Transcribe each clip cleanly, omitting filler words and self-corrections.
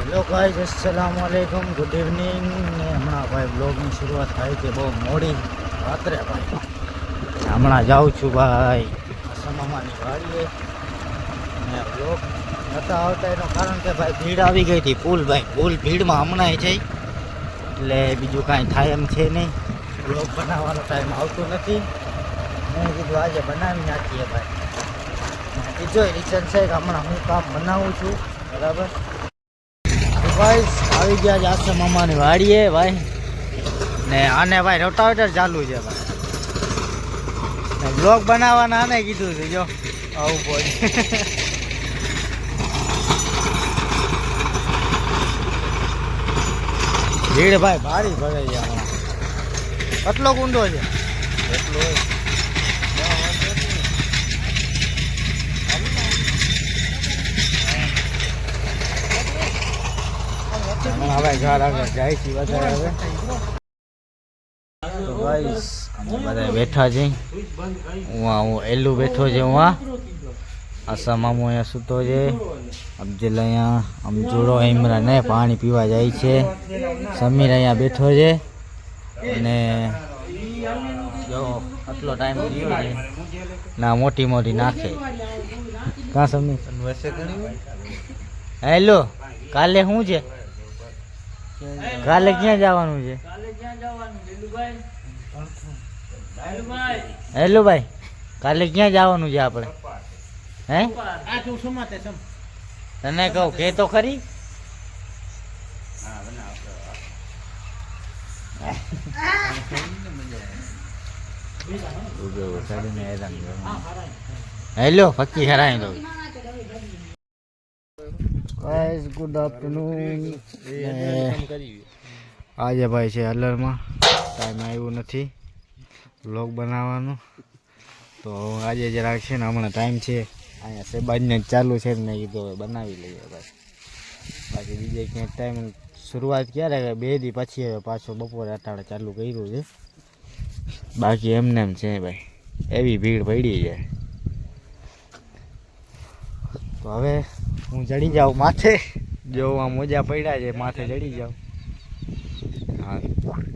Hello guys, અસ્સલામુ અલૈકુમ, good evening. ને હમણાં ભાઈ બ્લોગની શરૂઆત થાય છે બહુ મોડી રાત્રે ભાઈ. હમણાં જાઉં છું ભાઈ સમામાની વાડીએ. ને બ્લોગ નહોતા આવતા એનું કારણ કે ભાઈ ભીડ આવી ગઈ હતી ફૂલ ભાઈ, ફૂલ ભીડમાં હમણાં છે એટલે બીજું કાંઈ થાય એમ છે નહીં. બ્લોગ બનાવવાનો ટાઈમ આવતો નથી. મેં કીધું આજે બનાવી નાખીએ ભાઈ. બીજો રીઝન છે કે હમણાં હું કામ બનાવું છું બરાબર. ભાઈ આવી ગયા છે આસા મામાની વાડીએ ભાઈ. ને આને ભાઈ રોટાવેટર ચાલુ છે ભાઈ. બ્લોગ બનાવવાના આને કીધું છે જો આવું પડે. ભીડ ભાઈ ભારી ભરે છે હમણાં. કેટલો કુંડો છે એટલો હવે ઘર આગળ જાય છે બધા. હવે તો ગાઈસ અમે બધા બેઠા છે. હું એલું બેઠો છે. હું આસા મામો અહીંયા સૂતો છે. અફજલ અહીંયા અમજોડો ઇમરાન ને પાણી પીવા જાય છે. સમીર અહીંયા બેઠો છે. અને જો આટલો ટાઈમ થયો છે ના મોટી મોટી નાખે કાં સમીર. હેલો કાલે શું છે? કાલે ક્યાં જવાનું છે? હેલો ભાઈ કાલે ક્યાં જવાનું છે આપણે? હે તને કહું કે તો ખરી. હેલો ફક્કી હરાઈ દો. Guys good afternoon. આજે ભાઈ છે હલરમાં, ટાઈમ આવ્યું નથી વ્લોગ બનાવવાનું. તો આજે જરાક છે ને હમણાં ટાઈમ છે અહીંયા સેબાજને ચાલુ છે ને મેં કીધું હવે બનાવી લઈએ ભાઈ. બાકી બીજે ક્યાંક ટાઈમ શરૂઆત ક્યારે બે દી પછી હવે પાછો બપોરે અટાણે ચાલુ કર્યું છે. બાકી એમને એમ છે ભાઈ, એવી ભીડ પડી જાય. તો હવે હું ચડી જાઉં માથે. જો આ મોજા પડ્યા છે માથે ચડી જાઉં. હા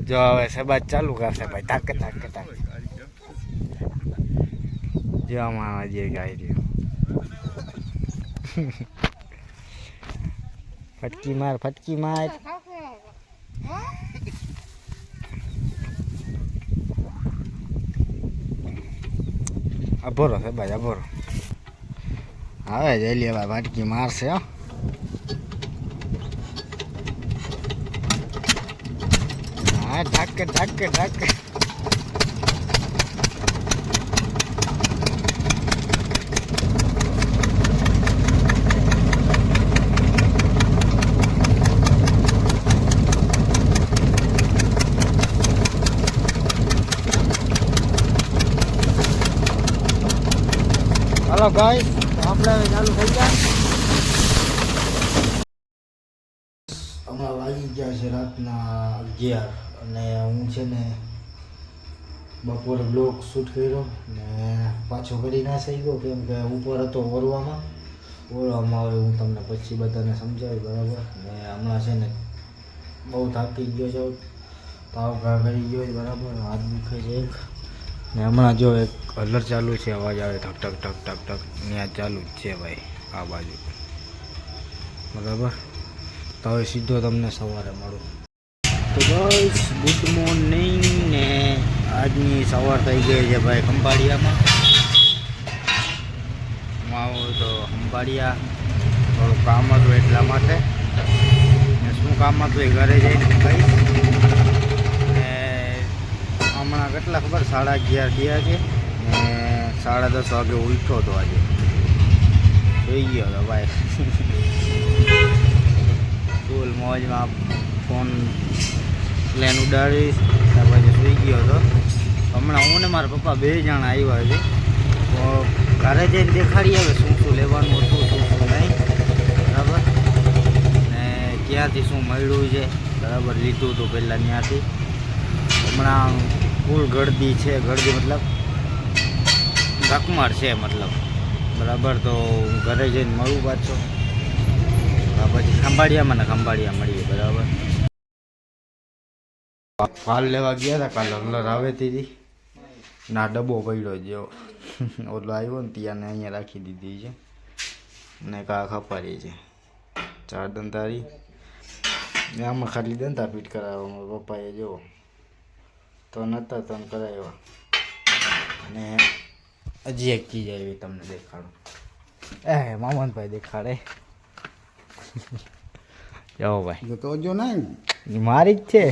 જો હવે સબાજ ચાલુ કરશે ભાઈ. તાક તાક તાક જો આમાં જે ગાય રહ્યો. ફટકી માર ફટકી માર. અભોરો સબાજ અભોરો. હવે જઈ લે ભાઈ ફટકી મારશે. હો હા ઢાક ઢાક ઢાક. હાલો ગાઈસ આપણે ચાલુ થઈ ગયા. હમણાં વાગી ગયા છે રાતના 11 અને હું છે ને બપોરે બ્લોગ શૂટ કર્યો ને પાછો કરી ના થઈ ગયો કેમ કે ઉપર હતો ઓરવામાં આવે. હું તમને પછી બધાને સમજાવી બરાબર. ને હમણાં છે ને બહુ થાકી ગયો છે, તાવ ઘા કરી ગયો છે બરાબર. હાથ દુખે છે એક. ને હમણાં જો એક કલર ચાલુ છે, અવાજ આવે ઠક ઠક ઠક ઠક ઠક. ત્યાં ચાલુ જ છે ભાઈ આ બાજુ બરાબર. તો હવે સીધો તમને સવારે મળું. તો બસ ગુડ મોર્નિંગ. ને આજની સવાર થઈ ગઈ છે ભાઈ ખંભાળિયામાં. હું આવું તો ખંભાળિયા થોડું કામ હતું એટલા માટે. ને શું કામ હતું એ ઘરે જઈને કહીશ. ને હમણાં કેટલા ખબર 11:30 ગયા છે ને 10:30 વાગે ઉઠ્યો હતો આજે. જોઈ ગયો હતો ભાઈ ફૂલ મોજમાં. ફોન પ્લેન ઉડાડીશ ત્યાર પછી સુઈ ગયો હતો. હમણાં હું ને મારા પપ્પા 2 જણા આવ્યા છે. તો ઘરે જઈને દેખાડી આવે શું શું લેવાનું હતું શું શું નહીં બરાબર. ને ક્યાંથી શું મળ્યું છે બરાબર. લીધું હતું પહેલાં ત્યાંથી. હમણાં ફૂલ ગળદી છે. ગળદી મતલબ ધકમાર છે મતલબ બરાબર. તો હું ઘરે જઈને મળું પાછો. પછી ખંભાળિયામાં ને ખંભાળિયા મળીએ બરાબર. પાલ લેવા ગયા હતા કાલે હલર આવે હતી ના ડબ્બો પડ્યો જેવો ઓલો આવ્યો ને ત્યાંને અહીંયા રાખી દીધી છે ને કા ખપારી છે 4 દંતારી ને આમાં ખાલી દંતા પીટ કરાવવા પપ્પાએ જો તો નતા તને કરાવ્યા અને હજી એક ચીજ આવી તમને દેખાડું. મામનભાઈ દેખાડે જાઓ ભાઈ તો જો ના મારી જ છે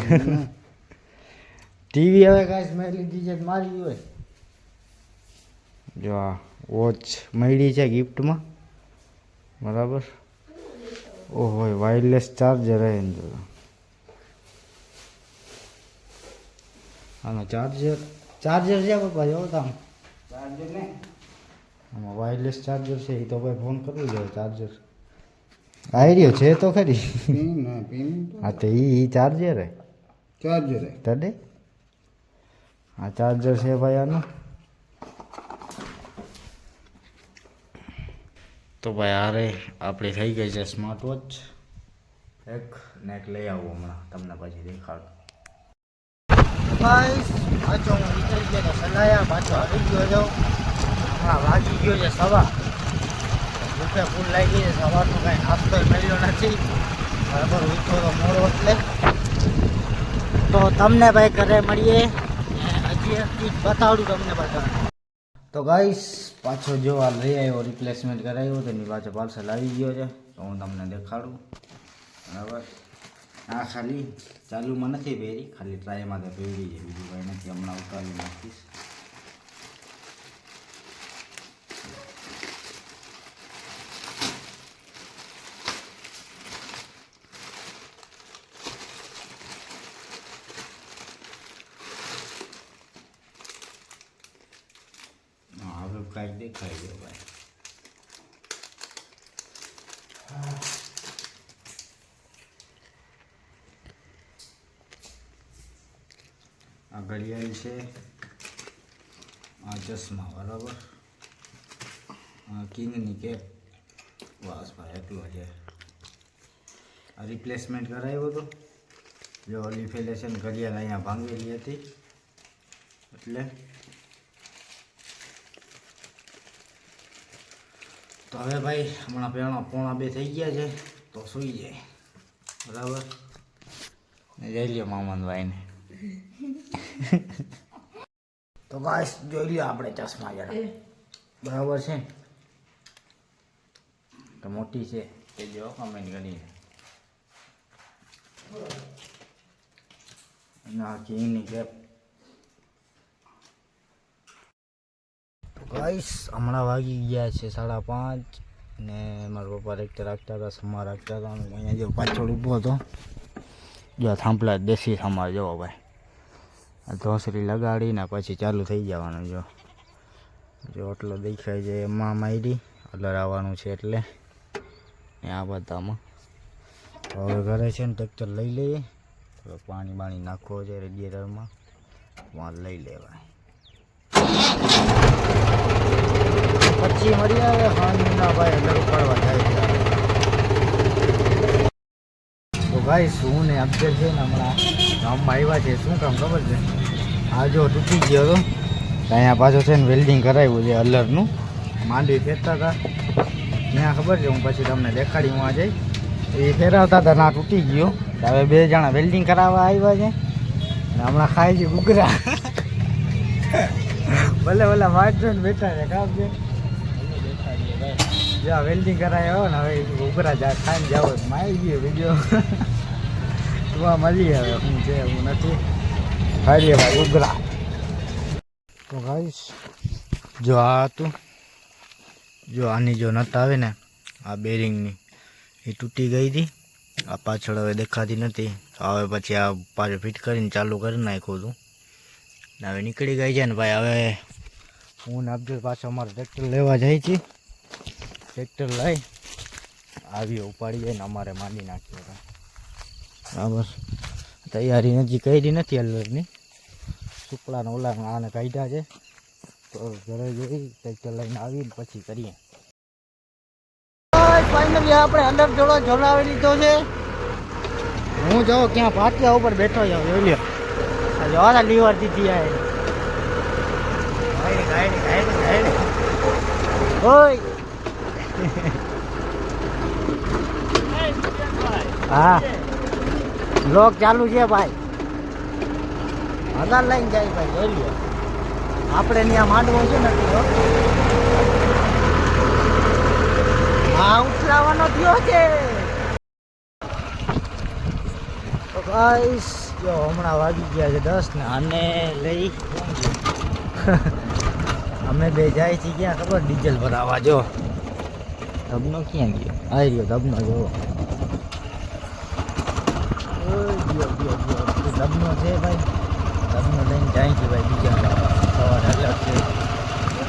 ટીવી હવે કાંઈ મેં લીધી છે મારી હોય. જો આ વોચ મળી છે ગિફ્ટમાં બરાબર. ઓહો વાયરલેસ ચાર્જર હે ને આનો ચાર્જર છે પપ્પા જો તમે ચાર્જર ને આમાં વાયરલેસ ચાર્જર છે એ તો ભાઈ ફોન કરવું જોઈએ. ચાર્જર આવી રહ્યો છે તો ખરી હા તો એ ચાર્જર હે ચાર્જર તડે આ ચાર્જર છે ભાઈ આનું. તો ભાઈ આરે આપણી થઈ ગઈ છે સ્માર્ટ વોચ એક ને એક લઈ આવું હમણાં તમને પછી દેખાડું. પાછો હું નીકળી ગયો તો સલાયા પાછો આવી ગયો જાઉં હમણાં વાગી ગયો છે સવા ભૂખે ફૂલ લાગી છે સવારનો કાંઈ નાસ્તો મળ્યો નથી બરાબર ઉઠો તો મોડો એટલે તો તમને ભાઈ ઘરે મળીએ હજી એક ચીજ બતાવડું તમને બધા. તો ગાઈસ પાછો જો આ લઈ આવ્યો રિપ્લેસમેન્ટ કરાવ્યો તો એની પાછો પાર્સલ આવી ગયો છે તો હું તમને દેખાડું બરાબર. આ ખાલી ચાલુમાં નથી પહેરી ખાલી ટ્રાયમાં તો પહેરી છે બીજું કાંઈ નથી હમણાં ઉતારી નાખીશ. હવે કાંઈક દેખાઈ ગયો ભાઈ. આ ઘડિયાળ છે આ ચશ્મા બરાબર આ કિંગની કેપ બસ ભાઈ એટલો છે. આ રિપ્લેસમેન્ટ કરાવ્યો હતો જો ઓલી ફેલે છે ને ઘડિયાળ અહીંયા ભાંગેલી હતી એટલે તો હવે ભાઈ હમણાં પોણા 2 થઈ ગયા છે તો સૂઈ જાય બરાબર ને જઈ લ્યો મામનભાઈને. તો બસ જોઈ લ્યો આપણે ચશ્મા જરા બરાબર છે તો મોટી છે તે જો કમેન્ટ કરી ના કિંગની કેપ. ગાઈસ હમણાં વાગી ગયા છે 5:30 ને મારા પપ્પા ટ્રેક્ટર રાખતા હતા સમા રાખતા હતા અને અહીંયા જો પાછળ ઊભો હતો જો થાંભલા દેશી સમા જો ભાઈ આ ધોસરી લગાડીને પછી ચાલુ થઈ જવાનું જો એટલો દેખાય છે એમાં મારી અલર આવવાનું છે એટલે ને આ બધામાં તો હવે ઘરે છે ને ટ્રેક્ટર લઈ લઈએ તો પાણી નાખવો છે રેડિયેટરમાં વાં લઈ લેવાય પછી મળી આવે હાંજના ભાઈ અંદર ઉપાડવા જાય છે. તો ભાઈ શું ને અફઝલ છે ને હમણાં ગામમાં આવ્યા છે શું કામ ખબર છે આ જો તૂટી ગયો હતો અહીંયા પાછો છે ને વેલ્ડિંગ કરાવ્યું છે અલરનું માંડવી ફેરતા હતા ત્યાં ખબર છે હું પછી તમને દેખાડી હું આજે એ ફેરવતા હતા ના તૂટી ગયો હવે 2 જણા વેલ્ડિંગ કરાવવા આવ્યા છે ને હમણાં ખાય છે ઘૂઘરા ભલે ભલે વાંચો ને બેઠા છે કામ છે જ્યાં વેલ્ડિંગ કરાયો ને હવે ઘૂઘરા ખાઈને જાઓ મારી ગયો બીજો તું મળી હવે હું છે હું નથી ખાઈ ભાઈ ઘૂઘરા. તો ગાઈશ જો આ હતું જો આની જો નટ આવે ને આ બેરિંગની એ તૂટી ગઈ હતી આ પાછળ હવે દેખાતી નથી હવે પછી આ પાછળ ફિટ કરીને ચાલુ કરી નાખ્યું હતું ને હવે નીકળી ગઈ છે ને ભાઈ. હવે હું ને અફઝલ પાછો અમારે ટ્રેક્ટર લેવા જાય છે ટ્રેક્ટર લઈ આવી ઉપાડીએ ને અમારે માંડી નાખીએ બરાબર. તૈયારી નજી કરી નથી અલરની શુક્લાને ઓલા આને કાઢ્યા છે તો ઘરે જઈ ટ્રેક્ટર લઈને આવીને પછી કરીએ. ફાઇનલી આપણે અંદર જોડો જોડાવી લીધો છે. હું જાઉં ક્યાં પાટિયા ઉપર બેઠો જાઉં જોઈ લ્યો. જોવા લીવર દીધી આ ઓય હા બ્લોક ચાલુ છે ભાઈ. હજાર લઈને જાય ભાઈ જોઈ લ્યો. આપણે ત્યાં માંડવો છે ને હા ઉઠલાવાનો થયો છે. તો ગાઈસ જો હમણાં વાગી ગયા છે 10 ને આને લઈ અમે બે જાય છે ક્યાં ખબર ડીઝલ ભરાવા. જો ધબનો ક્યાં ગયો? આવી ગયો ધબનો. જોવો ધબનો છે ભાઈ. ધબનો લઈને જાય છે ભાઈ ડીઝલ સવારે અલગ છે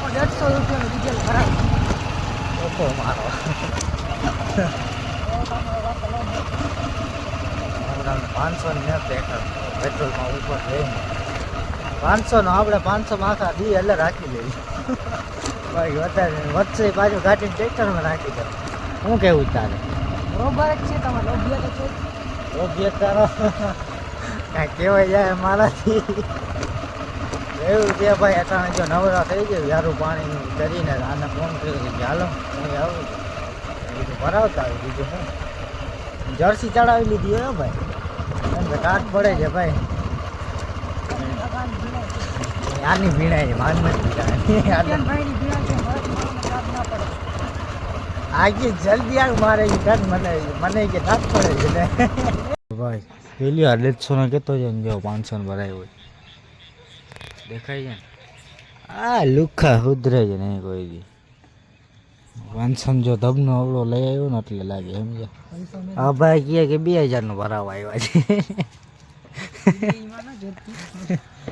150 રૂપિયાનું ડીઝલ ભરાય. ઓપો મારો 500 ને પેટ્રોલમાં ઉપર જઈને 500 નો આપણે 500 માં આખા દી એટલે રાખી લઈએ ભાઈ. વધારે વધશે પાછું ગાડીને ટ્રેક્ટરમાં રાખી દે. શું કેવું તારે? બરોબર જ છે તમારે લોભિયા તો છે. લોભિયા તારો કાંઈ કહેવાય જાય મારાથી એવું છે ભાઈ. અટાણે જો નવરા થઈ ગયું યારું પાણી કરીને આને ફોન કર્યો કે હાલો હું આવું બીજું ભરાવતા આવ્યું. બીજું શું જર્સી ચડાવી લીધી હોય ભાઈ. કેમ કે કાટ પડે છે ભાઈ. આની ભીણાય છે માન નથી આજે જલ્દી આવ મારે કાટ મને કે કાટ પડે છે ને ભાઈ. પેલી 150 નો કેતો છે ને જો 500 ને ભરાય હોય દેખાય છે ને. આ લુખા સુધરે છે નહીં કોઈ દી. 500 જો ધબનો અવળો લઈ આવ્યો ને એટલે લાગે સમજે. હા ભાઈ કહે કે 2000 નો ભરાવા આવ્યા છે